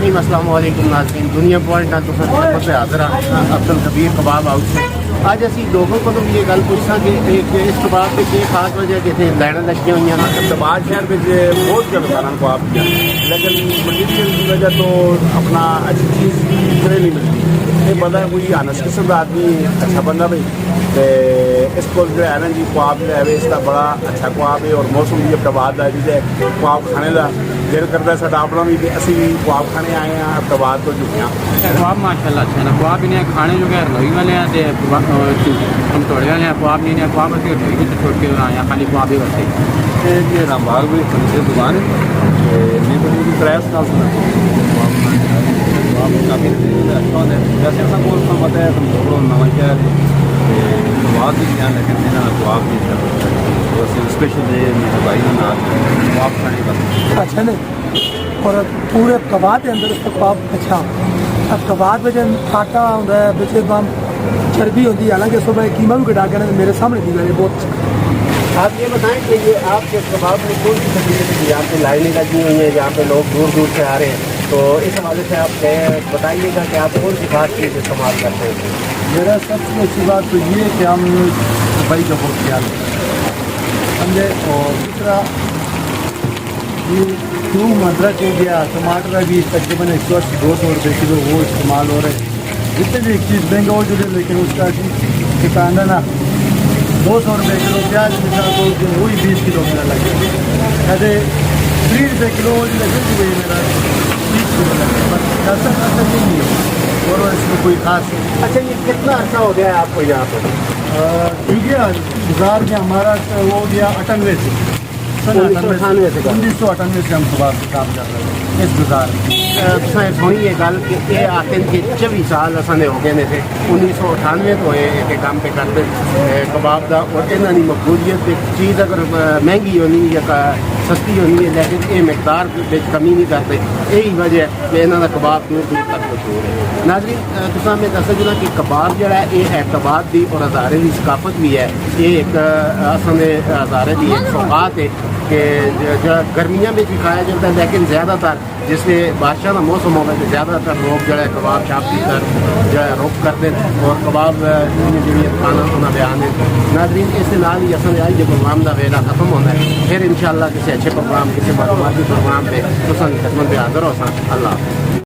الرحیم السلام علیکم ناظرین دنیا پوائنٹ تو خدمت سے حاضر ہاں عبدالکبیر کباب ہاؤس سے اج اسی لوگوں کو یہ گل پوچھاں کہ اس کباب کی کوئی خاص وجہ کہ لائنیں لگی ہوئی ہیں اقتباد شہر میں بہت جگہ دکانوں کو آپ کیا لیکن مٹیریل کی وجہ تو اپنا اچھی چیز نہیں ملتی یہ پتا ہے کوئی انس قسم کا آدمی اچھا بندہ بھائی تو اس کو جو ہے نا جی خواب جو ہے اس کا بڑا اچھا خواب ہے اور موسم بھی اقتباد ہے جی خواب کھانے کا دل کرتا ہے سا اپنا بھی کہ اسی بھی خواب کھانے آئے ہیں اقتباد تو جھکے ہیں خواب ماشاء اللہ اچھا نا خواب انہیں کھانے جو کہ روئی والے ہیں ہم توڑے والے ہیں خواب نہیں خواب ہوتی ہے چھوڑ کے آئے ہیں خالی خواب ہی ہوتے یہ رام باغ بھی فرنیچر دکان ہے میں کو کرایہ سال کافی اچھا ہوتا ہے ویسے اصل کو پتا ہے تم نواں شہر خواب بھی دھیان لیکن میرا خواب نہیں اسپیشل ڈے میرے بھائی نے خواب کھانے کا اچھا نہیں اور پورے کباب کے اندر اس کا خواب اچھا اب کباب میں جب آٹا ہوتا ہے بچے بام چربی ہوتی ہے حالانکہ صبح قیمہ بھی کٹا کر میرے سامنے دی گئی بہت اچھا آپ یہ بتائیں کہ یہ آپ کے کباب میں کون سی فیسلٹی ہے یہاں پہ لائنیں لگی ہوئی ہیں جہاں پہ لوگ دور دور سے آ رہے ہیں تو اس حوالے سے آپ بتائیے گا کہ آپ کون سی خاص چیز استعمال کرتے ہیں میرا سب سے اچھی بات تو یہ ہے کہ ہم صفائی کا بہت خیال رکھتے سمجھے اور دوسرا یہ تھوم ادرک ہو گیا ٹماٹر بھی تقریباً 200 روپے کلو وہ استعمال ہو رہے ہیں جتنے بھی ایک چیز مہنگا ہو چکے لیکن اس کا کتنا نا 200 روپے کلو پیاز مثال تو وہی 20 کلو میرا لگے ایسے 30 روپے کلو لگے گی میرا 30 کلو لگے بس ایسا نہیں ہے اور اس میں کوئی خاص نہیں. اچھا یہ کتنا عرصہ ہو گیا ہے آپ کو یہاں پہ ٹھیک ہے گزار کے ہمارا وہ ہو گیا 98 سے 1998 سے 1998 سے ہم کباب سے کام کر رہے ہیں اس گزار میں سونی یہ گل کہ یہ آتے کہ 24 سال اصل ہو گئے تھے 1998 تو یہ کام پہ کرتے کباب کا اور یہاں کی مقبولیت چیز اگر مہنگی ہونی یا سستی ہونی ہے لیکن یہ مقدار کمی نہیں کرتے یہی وجہ ہے کہ یہاں کا کباب دور دور تک مشہور ہے. ناظرین تصا میں دس سکنا کہ کباب جڑا ہے یہ اعتباد کی اور ہزارے کی ثقافت بھی ہے یہ ایک اصل ہزارے کی ایک سوغات ہے کہ گرمیاں میں بھی کھایا جاتا ہے لیکن زیادہ تر جس میں بادشاہ کا موسم ہوگا تو زیادہ تر لوگ جو ہے کباب شاپ کی طرف جو ہے رخ کرتے ہیں اور کباب جی کھانا ہونا بیان ہے. ناظرین اس نال ہی اصل آئی جب پروگرام کا ویلا ختم ہوتا ہے پھر انشاءاللہ کسی اچھے پروگرام کسی معلوماتی پروگرام پہ تو خدمت پہ حاضر ہو سا. اللہ حافظ.